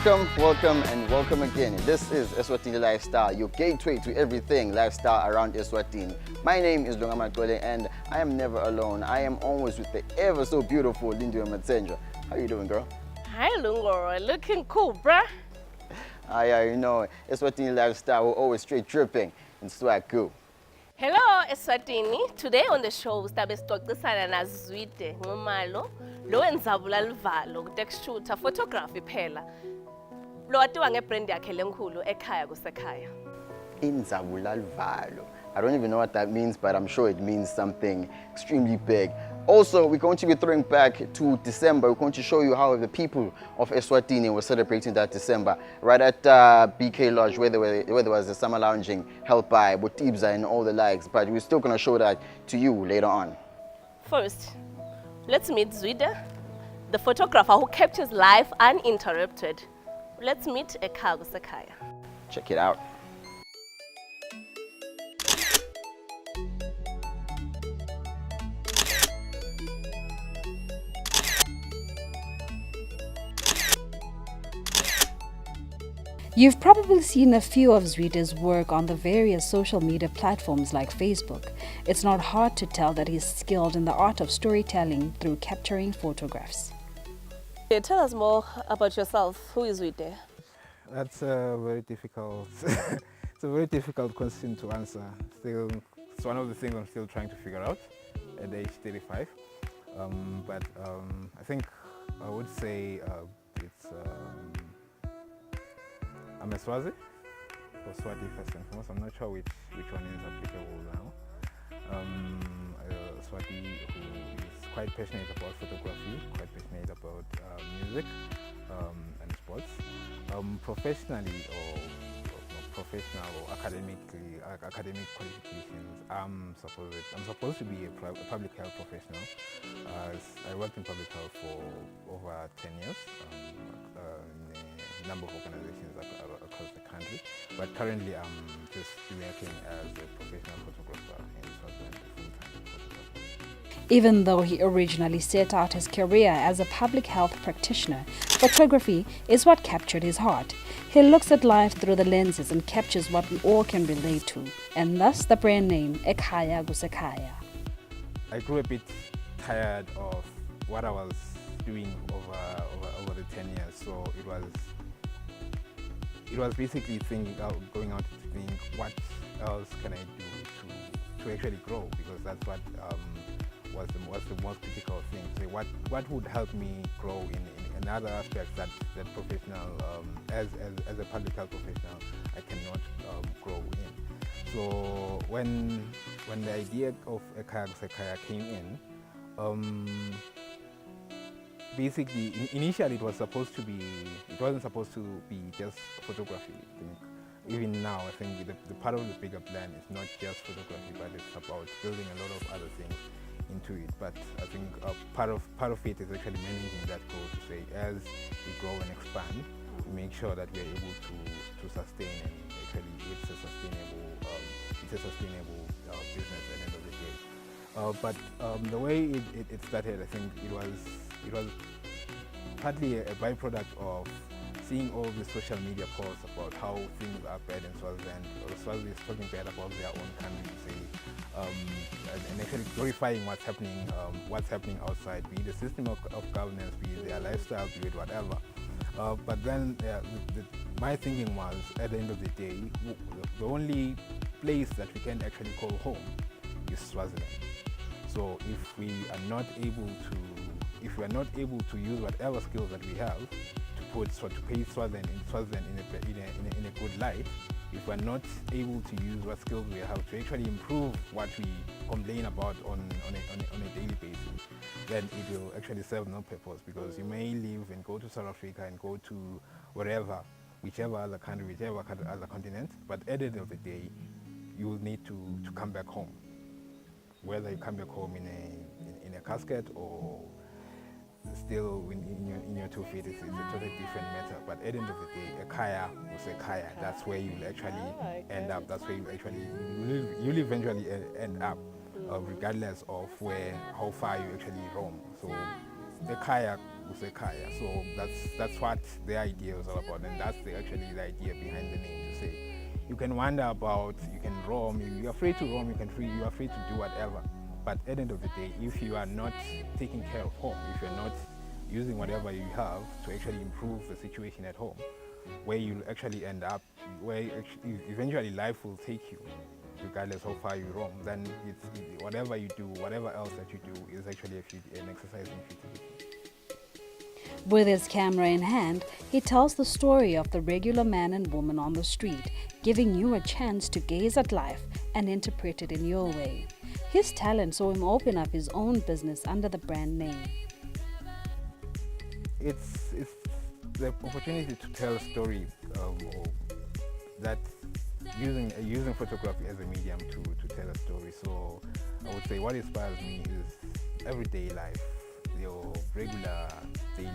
Welcome, and welcome again. This is Eswatini Lifestyle, your gateway to everything lifestyle around Eswatini. My name is Lunga Matole, and I am never alone. I am always with the ever so beautiful Lindiwe Matsenjwa. How you doing, girl? Hi, Lungo. Looking cool, bruh. Yeah, you know, Eswatini Lifestyle, we're always straight dripping in swag cool. Hello, Eswatini. Today on the show, we start sixoxisana na Zwide ngomalo lo wenzabula livalo kutekushuta photography phela. Lo watiwa ngebrand yakhe lenkulu ekhaya kusekhaya. Inzabula Livalo. I don't even know what that means, but I'm sure it means something extremely big. Also, we're going to be throwing back to December. We're going to show you how the people of Eswatini were celebrating that December, right at BK Lodge, where there was the summer lounging held by Botibza and all the likes. But we're still going to show that to you later on. First, let's meet Zwide, the photographer who captures life uninterrupted. Let's meet ekhaya kusekhaya. Check it out. You've probably seen a few of Zwide's work on the various social media platforms like Facebook. It's not hard to tell that he's skilled in the art of storytelling through capturing photographs. Tell us more about yourself. Who is Zwide? That's a very difficult. It's a very difficult question to answer. Still, it's one of the things I'm still trying to figure out at age 35. I think I would say it's. I'm a Swazi, or Swati first and foremost. I'm not sure which one is applicable now. Swati, who is quite passionate about photography, quite passionate about music and sports. Professionally or professional or academic qualifications, I'm supposed to be a public health professional. I worked in public health for over 10 years. In a number of organizations across the country, but currently I'm just working as a professional photographer in Swaziland, a full-time photographer. Even though he originally set out his career as a public health practitioner, photography is what captured his heart. He looks at life through the lenses and captures what we all can relate to, and thus the brand name Ekhaya Kusekhaya. I grew a bit tired of what I was doing over the 10 years, so it was basically going out to think, what else can I do to actually grow? Because that's what was the most critical thing. So what would help me grow in other aspects that professional, as a public health professional, I cannot grow in. So when the idea of Ekhaya Kusekhaya came in, basically, initially it wasn't supposed to be just photography. I think even now, I think the part of the bigger plan is not just photography, but it's about building a lot of other things into it. But I think part of it is actually managing that goal to say, as we grow and expand, we make sure that we are able to sustain, and actually it's a sustainable business at the end of the day. But the way it started, I think it was partly a byproduct of seeing all the social media posts about how things are bad in Swaziland, or Swaziland is talking bad about their own country, and actually glorifying what's happening outside, be it the system of governance, be it their lifestyle, be it whatever. But then my thinking was, at the end of the day, the only place that we can actually call home is Swaziland. So if we are not able to use whatever skills that we have to paint Swaziland in a good light, if we're not able to use what skills we have to actually improve what we complain about on a daily basis, then it will actually serve no purpose, because you may live and go to South Africa and go to whichever other country, whichever other continent, but at the end of the day, you will need to come back home. Whether you come back home in a casket or still in your 2 feet, it's a totally different matter. But at the end of the day, Ekhaya Kusekhaya, that's where you'll actually end up. That's where you'll eventually end up, regardless of how far you actually roam. So Ekhaya usekaya. So that's what the idea was all about, and that's actually the idea behind the name, to say you can wander about, you can roam, you're free to roam, you're free to do whatever. But at the end of the day, if you are not taking care of home, if you're not using whatever you have to actually improve the situation at home, where you'll actually end up, where eventually life will take you, regardless how far you roam, then whatever you do, whatever else that you do is actually an exercise in futility. With his camera in hand, he tells the story of the regular man and woman on the street, giving you a chance to gaze at life and interpret it in your way. His talent saw him open up his own business under the brand name. It's the opportunity to tell a story, that using photography as a medium to tell a story. So I would say what inspires me is everyday life, your regular, daily,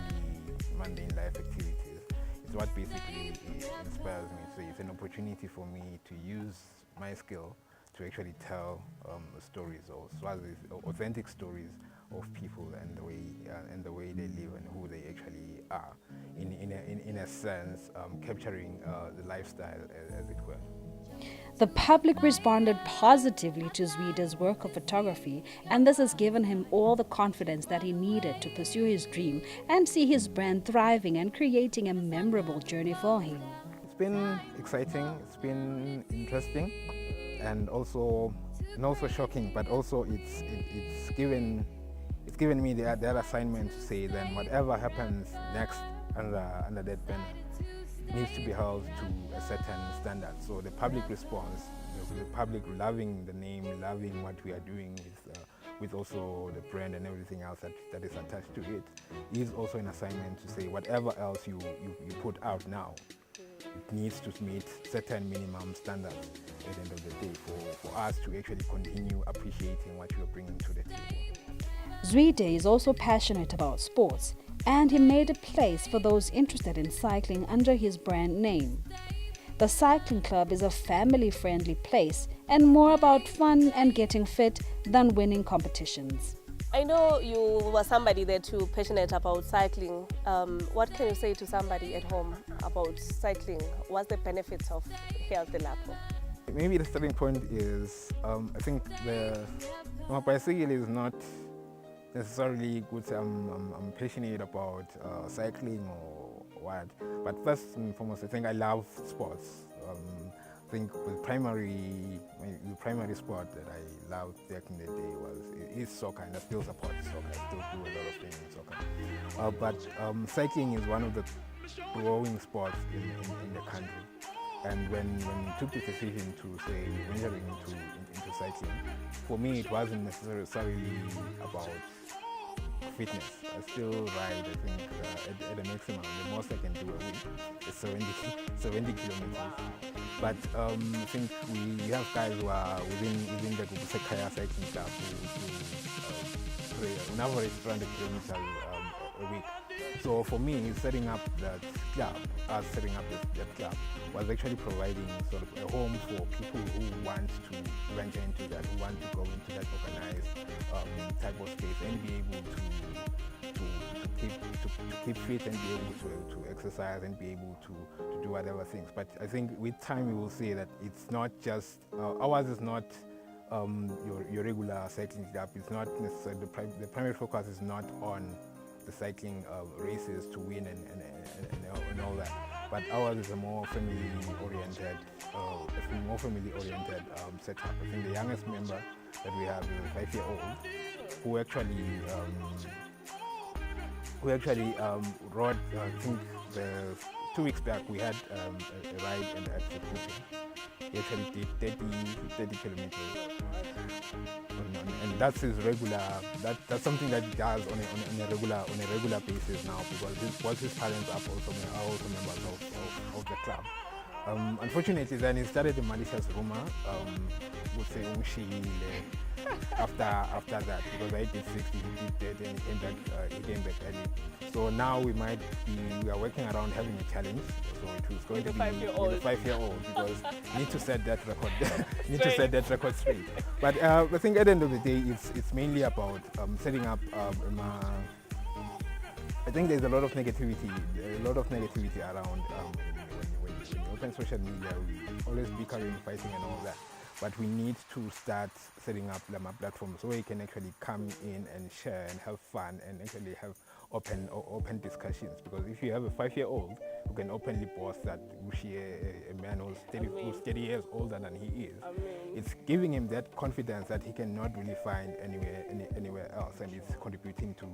mundane life activities. It's what basically inspires me. So it's an opportunity for me to use my skill to actually tell stories, or authentic stories of people and the way they live and who they actually are. In a sense, capturing the lifestyle, as it were. The public responded positively to Zwide's work of photography, and this has given him all the confidence that he needed to pursue his dream and see his brand thriving and creating a memorable journey for him. It's been exciting, it's been interesting, and also shocking, but also it's given me that assignment to say then whatever happens next under that banner needs to be held to a certain standard. So the public response, the public loving the name, loving what we are doing with also the brand and everything else that is attached to it, is also an assignment to say whatever else you put out now, it needs to meet certain minimum standards at the end of the day for us to actually continue appreciating what you are bringing to the table. Zwide is also passionate about sports, and he made a place for those interested in cycling under his brand name. The cycling club is a family-friendly place and more about fun and getting fit than winning competitions. I know you were somebody there too, passionate about cycling. What can you say to somebody at home about cycling? What's the benefits of health lapho? Maybe the starting point is, I think my bicycle is not necessarily good. I'm passionate about cycling or what, but first and foremost, I think I love sports. I think the primary sport that I loved back in the day is soccer, and I still support soccer. I still do a lot of things in soccer. But cycling is one of the growing sports in the country. And when we took the decision to say venturing into cycling, for me it wasn't necessarily about fitness. I still ride, I think, at the maximum. The most I can do a week is 70 kilometers. But I think we have guys who are within the Sekaya cycling club who on average 300 kilometers a week. So for me, setting up that club, that club, was actually providing sort of a home for people who want to venture into that, who want to go into that organized type of space and be able to keep fit and be able to exercise and be able to do whatever things. But I think with time you will see that it's not just, ours is not your regular cycling club. It's not necessarily, the primary focus is not on the cycling races to win and all that. But ours is a more family-oriented, setup. I think the youngest member that we have is a 5-year-old who actually rode. I think 2 weeks back we had a ride at the He actually did 30 kilometers. And that's his regular. That's something that he does on a regular basis now, because his parents are also members of the club. Unfortunately, then he started a malicious rumor, would say after that, because I did 60, he did 30, and he came back early. So now we are working around having a challenge. So it was going to be with a 5-year-old, because you need to set that record, straight. But I think at the end of the day, it's mainly about setting up I think there's a lot of negativity around when you open social media. We always bickering, fighting, and all that. But we need to start setting up Lama platforms where you can actually come in and share and have fun and actually have open discussions. Because if you have a 5-year-old who can openly boast that a man who's 30 years older than he is, it's giving him that confidence that he cannot really find anywhere else, and it's contributing to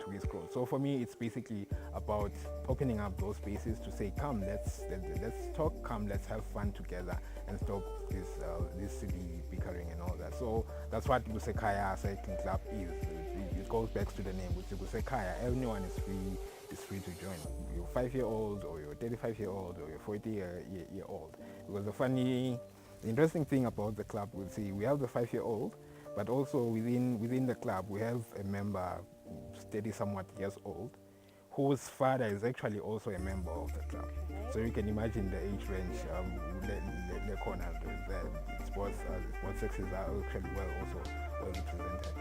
his growth. So for me, it's basically about opening up those spaces to say, come, let's talk, come, let's have fun together and stop this silly bickering and all that. So that's what Gusekaya Cycling Club is. It goes back to the name, Gusekaya. Everyone is free to join. You're 5-year-old, or you're 35-year-old, or you're 40-year-old. Because the interesting thing about the club, we'll see, we have the 5-year-old, but also within the club we have a member, 30-somewhat years old, whose father is actually also a member of the club. So you can imagine the age range. The corner, sports sexes are actually well represented.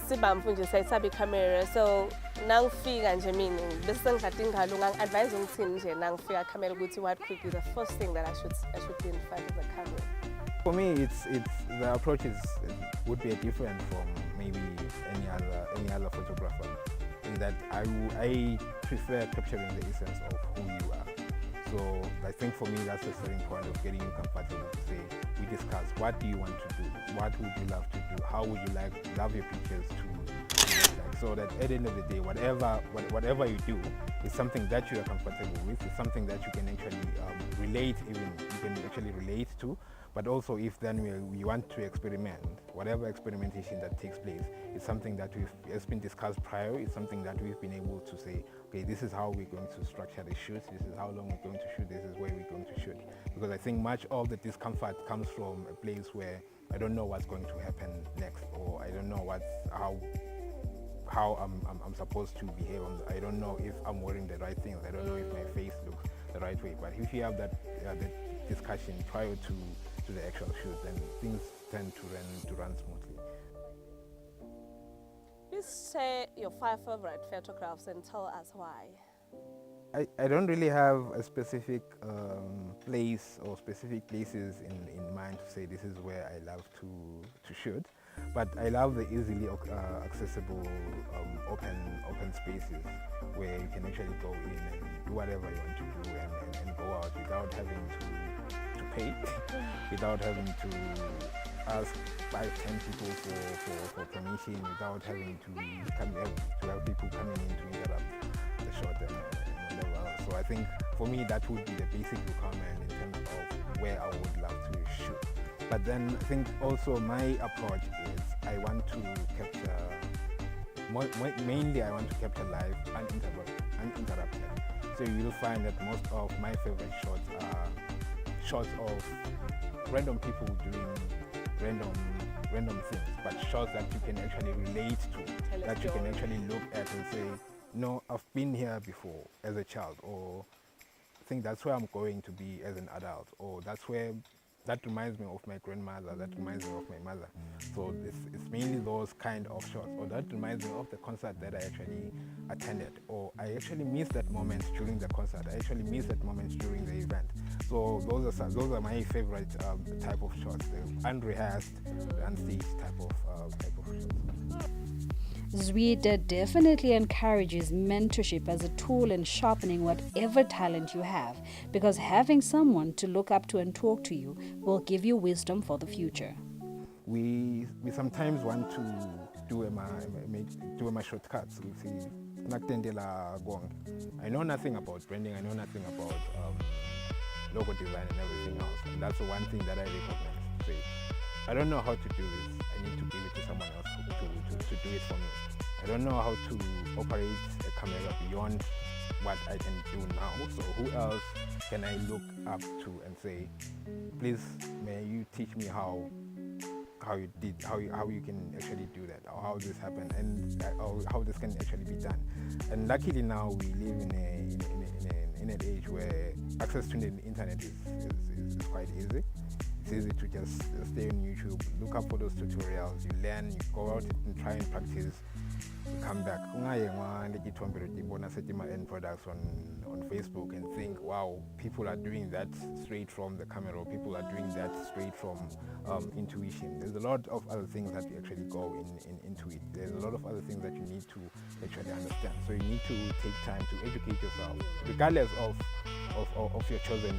Sibamfu nje sayisabi camera, so nangifika nje mina bese ngikade ingalo ngang-advise ngithini nje nangifika camera ukuthi what could be the first thing that I should do in front of the camera. For me, it's the approach would be different from maybe any other photographer, in that I prefer capturing the essence of who you are. So I think for me that's the starting point of getting you comfortable to say, we discuss what do you want to do, what would you love to do, how would you love your pictures to look like, so that at the end of the day, whatever you do is something that you are comfortable with, it's something that you can actually relate to. But also, if then we want to experiment, whatever experimentation that takes place is something that has been discussed prior. It's something that we've been able to say, okay, this is how we're going to structure the shoot, this is how long we're going to shoot, this is where we're going to shoot. Because I think much of the discomfort comes from a place where I don't know what's going to happen next, or I don't know how I'm supposed to behave. I don't know if I'm wearing the right things. I don't know if my face looks the right way. But if you have that discussion prior to the actual shoot, then things tend to run smoothly. Please share your 5 favorite photographs and tell us why. I don't really have a specific place or specific places in mind to say this is where I love to shoot, but I love the easily accessible open spaces where you can actually go in and do whatever you want to do and go out without having to pay, without having to ask 5-10 people for permission, without having to have people coming in to interrupt the shot and whatever else. So I think for me that would be the basic requirement in terms of where I would love to shoot. But then I think also my approach is I want to capture, mainly I want to capture live uninterrupted. So you'll find that most of my favorite shots are shots of random people doing random things, but shots that you can actually relate to, that you can actually look at and say, no, I've been here before as a child, or I think that's where I'm going to be as an adult, or that reminds me of my grandmother, that reminds me of my mother. So it's mainly those kind of shots, or that reminds me of the concert that I actually attended, or I actually missed that moment during the concert, I actually missed that moment during the event. So those are my favorite type of shots, the unrehearsed, unstaged type of shots. Zwide definitely encourages mentorship as a tool in sharpening whatever talent you have, because having someone to look up to and talk to you will give you wisdom for the future. We sometimes want to do my shortcuts. We say, I know nothing about branding, I know nothing about logo design and everything else. And that's the one thing that I recognize. Say, I don't know how to do this. I need to give it to someone else to do it for me. I don't know how to operate a camera beyond what I can do now. So who else can I look up to and say, please, may you teach me how you can actually do that, or how this happened, and how this can actually be done. And luckily now we live in an age where access to the internet is quite easy. it's easy to just stay on YouTube, look up for those tutorials, you learn, you go out and try and practice, you come back. End products on Facebook and think, wow, people are doing that straight from the camera, or people are doing that straight from intuition. There's a lot of other things that you actually go into it. There's a lot of other things that you need to actually understand. So you need to take time to educate yourself, regardless of your chosen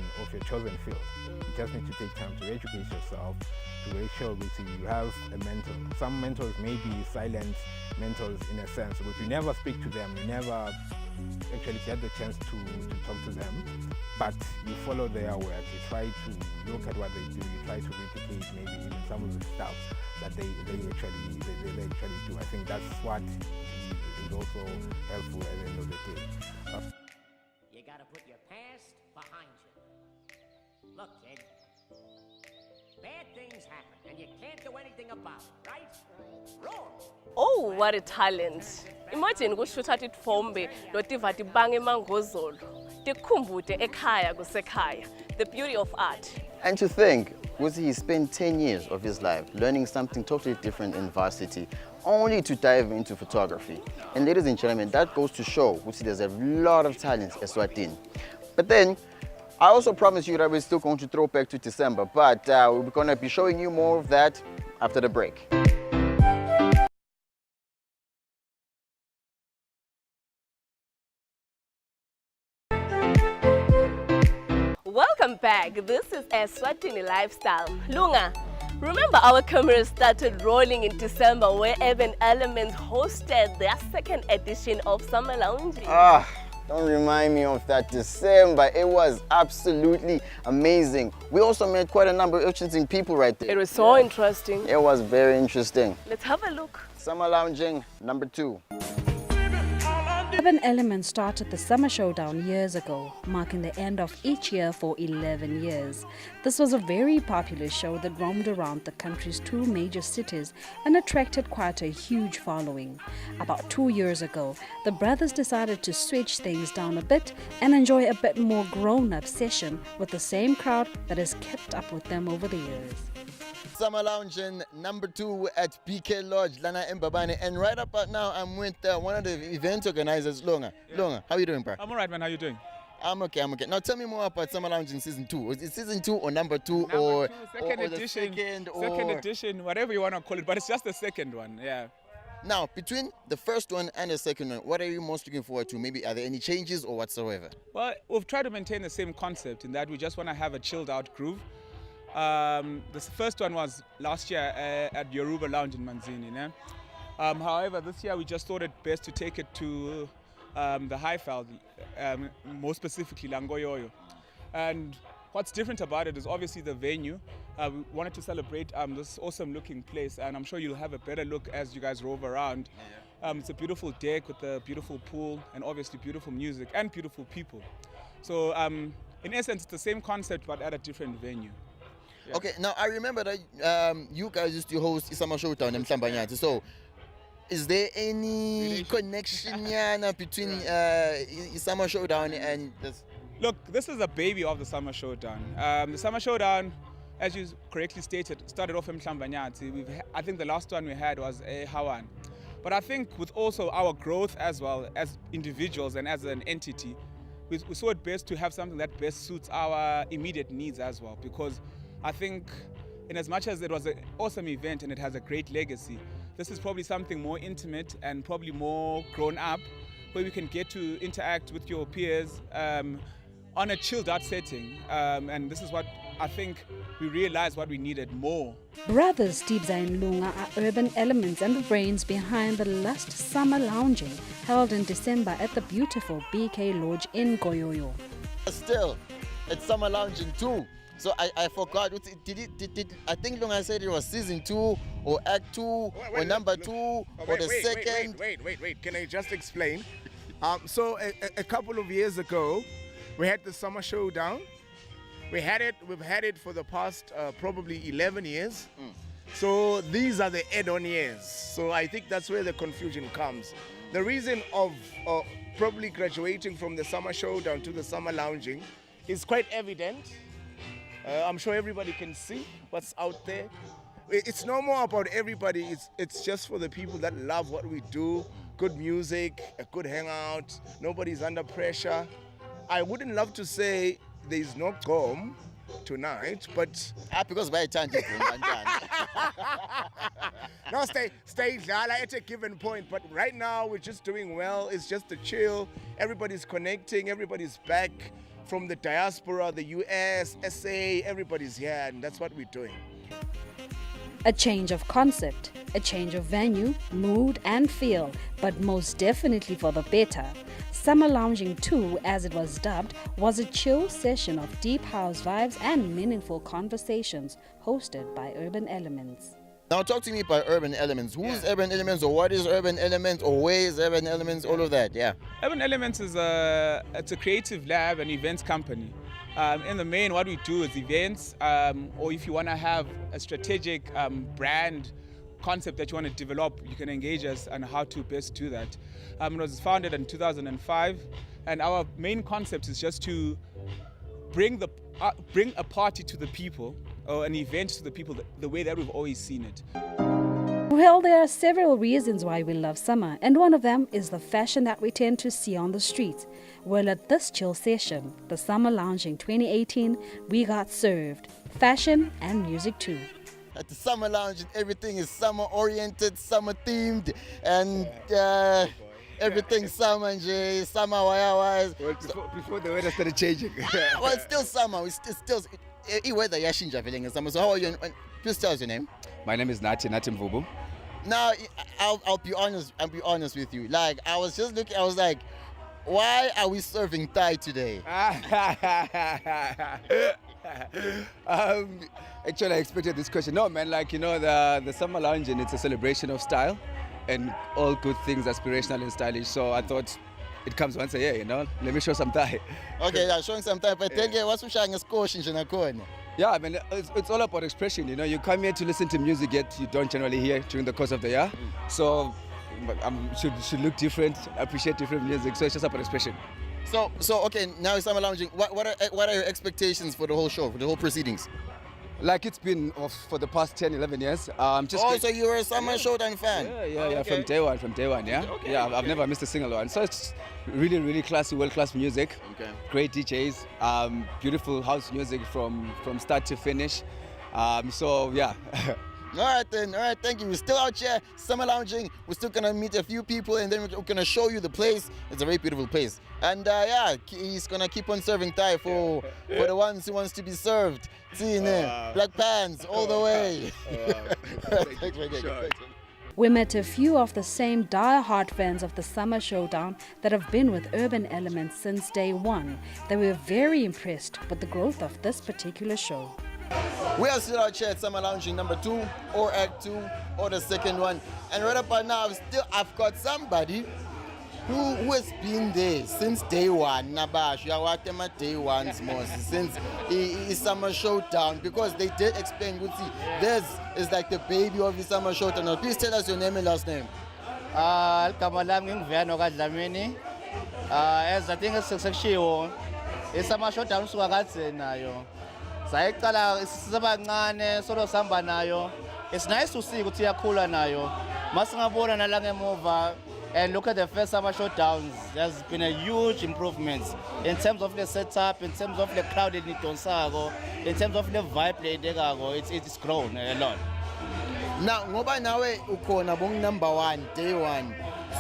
field. You just need to take time to educate yourself, to make sure you have a mentor. Some mentors may be silent mentors in a sense, but you never speak to them, you never actually get the chance to talk to them, but you follow their work, you try to look at what they do, you try to replicate maybe even some of the stuff that they actually do. I think that's what is also helpful at the end of the day. You gotta put your past behind you. Look, kid, bad things happen, and you can't do anything about it, right? Wrong. Oh, what a talent. Imagine kushuta titfombe lotiva tibange mangozolo. Tikhumbute ekhaya kusekhaya. The beauty of art. And to think, he spent 10 years of his life learning something totally different in varsity, only to dive into photography. And ladies and gentlemen, that goes to show there's a lot of talent in Eswatini. But then, I also promise you that we're still going to throw back to December, but we're going to be showing you more of that after the break. Welcome back. This is Eswatini Lifestyle. Lunga, remember our cameras started rolling in December where Urban Elements hosted their second edition of Summer Lounging. Don't remind me of that December. It was absolutely amazing. We also met quite a number of interesting people right there. It was so interesting. It was very interesting. Let's have a look. Summer Lounging number 2. Urban Elements started the Summer Showdown years ago, marking the end of each year for 11 years. This was a very popular show that roamed around the country's 2 major cities and attracted quite a huge following. About 2 years ago, the brothers decided to switch things down a bit and enjoy a bit more grown-up session with the same crowd that has kept up with them over the years. Summer Lounging number 2 at BK Lodge, Lana Mbabane. And right about now, I'm with one of the event organizers, Longa. Yeah. Longa, how are you doing, bro? I'm all right, man. How you doing? I'm okay. Now tell me more about Summer Lounging season 2. Is it season 2 or number 2 or second edition? Second edition, whatever you want to call it, but it's just the second one, yeah. Now, between the first one and the second one, what are you most looking forward to? Maybe are there any changes or whatsoever? Well, we've tried to maintain the same concept in that we just want to have a chilled out groove. The first one was last year at Yoruba Lounge in Manzini. However, this year we just thought it best to take it to the Highveld, more specifically Langoyoyo. And what's different about it is obviously the venue. We wanted to celebrate this awesome looking place, and I'm sure you'll have a better look as you guys rove around. It's a beautiful deck with a beautiful pool and obviously beautiful music and beautiful people. So in essence, it's the same concept but at a different venue. Yeah. Okay, now I remember that you guys used to host Summer Showdown in Mhlambanyati. So, is there any connection between Summer Showdown and this? Look, this is a baby of the Summer Showdown. The Summer Showdown, as you correctly stated, started off in Mhlambanyati. I think the last one we had was Hawan. But I think with also our growth as well as individuals and as an entity, we saw it best to have something that best suits our immediate needs as well, because I think in as much as it was an awesome event and it has a great legacy, this is probably something more intimate and probably more grown up, where we can get to interact with your peers on a chilled out setting. And this is what I think we realized what we needed more. Brothers Tibza and Lunga are Urban Elements and the brains behind the Lust Summer Lounging, held in December at the beautiful BK Lodge in Goyoyo. Still, it's Summer Lounging too. So I forgot. I think Lunga said it was season 2 or act 2 or number 2 or the second. Wait. Can I just explain? So a couple of years ago, we had the Summer Showdown. We've had it for the past probably 11 years. So these are the add-on years. So I think that's where the confusion comes. The reason of probably graduating from the Summer Showdown to the Summer Lounging is quite evident. I'm sure everybody can see what's out there. It's no more about everybody. It's just for the people that love what we do. Good music, a good hangout. Nobody's under pressure. I wouldn't love to say there's no home tonight, but Because by time no, stay Dlala at a given point. But right now we're just doing well. It's just a chill. Everybody's connecting. Everybody's back from the diaspora, the US, SA. Everybody's here, and that's what we're doing. A change of concept, a change of venue, mood and feel, but most definitely for the better. Summer Lounging 2, as it was dubbed, was a chill session of deep house vibes and meaningful conversations hosted by Urban Elements. Now talk to me about Urban Elements. Who's Urban Elements, or what is Urban Elements, or where is Urban Elements, all of that, yeah. Urban Elements is it's a creative lab and events company. In the main, what we do is events, or if you want to have a strategic brand concept that you want to develop, you can engage us on how to best do that. It was founded in 2005, and our main concept is just to bring a party to the people, or an event to the people the way that we've always seen it. Well, there are several reasons why we love summer, and one of them is the fashion that we tend to see on the streets. Well, at this chill session, the Summer Lounging 2018, we got served fashion and music too. At the Summer Lounge, everything is summer oriented, summer themed, and everything summer and summer wise. Before the weather started changing. Well, it's still summer. It's still weather yashinja feeling in summer. So how are you? Please tell us your name. My name is Nati Mvubu. Now, I'll be honest. I'll be honest with you. Like, I was just looking. I was like, why are we serving Thai today? Actually, I expected this question. No, man, like, you know, the Summer Lounge, and it's a celebration of style and all good things, aspirational and stylish. So I thought it comes once a year, you know. Let me show some Thai. Okay, yeah, showing some Thai. But then, what's showing a score? Yeah, I mean, it's all about expression, you know. You come here to listen to music that you don't generally hear during the course of the year. So should look different, appreciate different music. So it's just about expression. So okay, now it's Summer Lounging. What are your expectations for the whole show, for the whole proceedings? Like it's been off for the past 10, 11 years. So you're a Summer Showdown fan? Yeah, okay. from day one, yeah. Okay, yeah, I've never missed a single one. So it's really, really classy, world-class music. Okay. Great DJs, beautiful house music from start to finish. So yeah. All right, thank you. We're still out here, Summer Lounging. We're still gonna meet a few people, and then we're gonna show you the place. It's a very beautiful place. And he's gonna keep on serving Thai for the ones who wants to be served. See, black pants all the way. Thanks, sure. We met a few of the same die-hard fans of the Summer Showdown that have been with Urban Elements since day one. They were very impressed with the growth of this particular show. We are still out here at Summer Lounging number 2, or Act 2, or the second one. And right about now, I've got somebody who has been there since day one. Nabash, you are day one, since the Summer Showdown, because they did explain, this is like the baby of the Summer Showdown. Now, please tell us your name and last name. As I think it's successful, it's Summer Showdown nayo. Sayicala sisabancane solo samba nayo. It's nice to see ukuthi iyakhula nayo. Masingabona nala ngemuva and look at the first Summer Showdowns. There's been a huge improvement in terms of the setup, in terms of the crowd in Idonsako, in terms of the vibe leidekago. It's grown a lot. Now, ngoba nawe ukhona bong number 1, day one.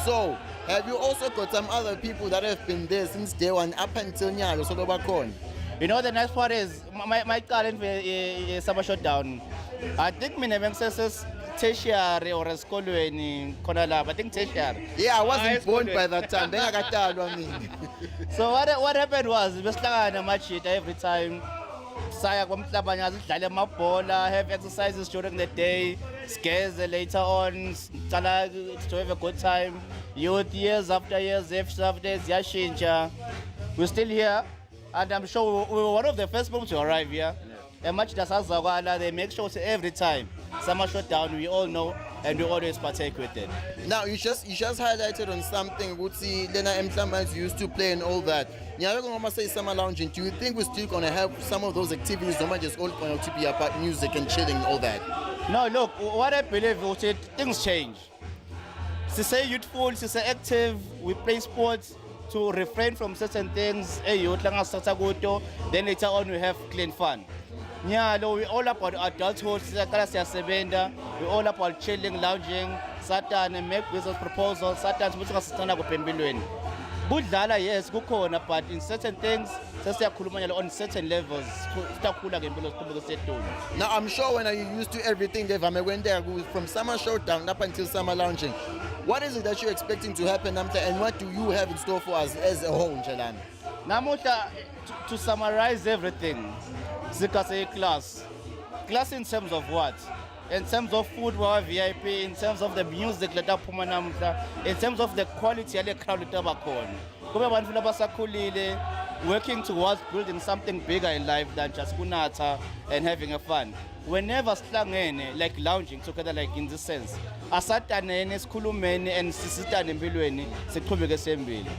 So, have you also got some other people that have been there since day one up until now? So bakhona. You know, the next part is my talent for Summer Showdown. I think my name is tertiary or eskolweni khona lapha. I think tertiary. Yeah, I wasn't born by that time. So what happened was besihlangana amajita every time. Saya kwamhlabanya sidlale amabhola, have exercises during the day, scares later on, to have a good time. Youth years after years, yashintsha. We're still here. And I'm sure we were one of the first people to arrive here. And much that's they make sure every time Summer Showdown, we all know and we always partake with it. Now you just highlighted on something. Would see Lena Mtlamans used to play and all that. Nyalo gonna say summer lounging. Do you think we're still gonna have some of those activities? Not just all going to be about music and chilling and all that. No, look, what I believe is that things change. To say youthful, to say active, we play sports to refrain from certain things. Then later on we have clean fun. Yeah, we're all about adulthood. We're all about chilling, lounging, Satan and make business proposals. Satan Budlala, yes, kukhona, but in certain things, on certain levels. Now I'm sure when you used to everything, they went there from summer showdown up until summer lounging. What is it that you're expecting to happen, and what do you have in store for us as a whole, Njalani? Namuhla, to summarize everything, Zika say class. Class in terms of what? In terms of food, we have VIP. In terms of the music, in terms of the quality of the crowd, working towards building something bigger in life than just kunata and having a fun. Whenever slangene, like lounging together, like in this sense, asatanene, sikhulumeni and sisitane empilweni, siqhubeke sembili.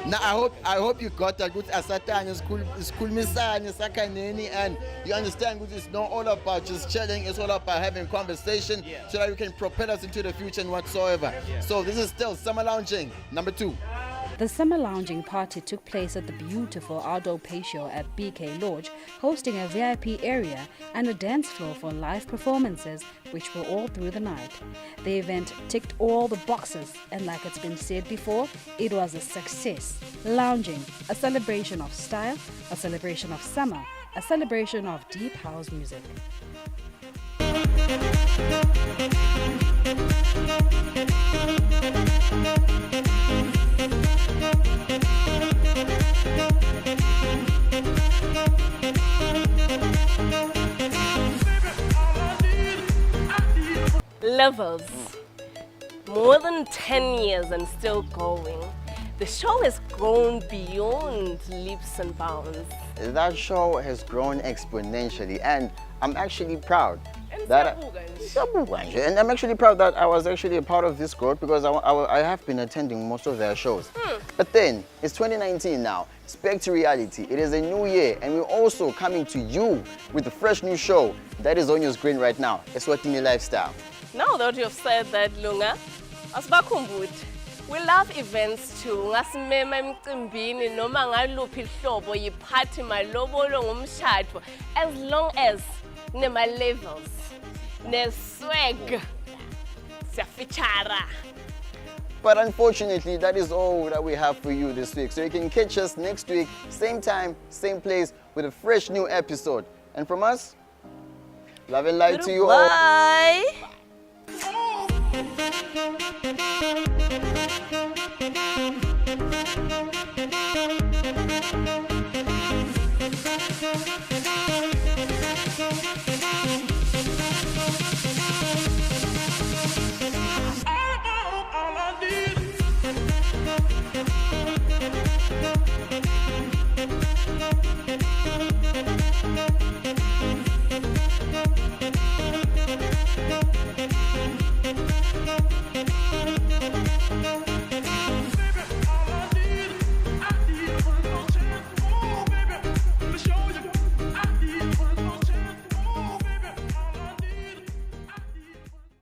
Now I hope you got that good asatane, sikhulumisane, sakhaneni, and you understand what it's not all about just chilling, it's all about having conversation so that we can propel us into the future and whatsoever. So this is still Summer Lounging, number 2. The summer lounging party took place at the beautiful outdoor patio at BK Lodge, hosting a VIP area and a dance floor for live performances, which were all through the night. The event ticked all the boxes, and like it's been said before, it was a success. Lounging, a celebration of style, a celebration of summer, a celebration of deep house music. Levels. More than 10 years and still going. The show has grown beyond leaps and bounds. That show has grown exponentially, and I'm actually proud. And And I'm actually proud that I was actually a part of this growth because I have been attending most of their shows. But then, it's 2019 now. It's back to reality. It is a new year, and we're also coming to you with a fresh new show that is on your screen right now, Eswatini Lifestyle. Now that you've said that, Lunga, asibakhumbuthi. We love events too. Ngasimema emcimbini noma ngaluphi ihlobo yiphathi malobolo ngumshado, as long as nema levels ne swag siyafeature. But unfortunately, that is all that we have for you this week. So you can catch us next week, same time, same place, with a fresh new episode. And from us, love and light to you all. Bye.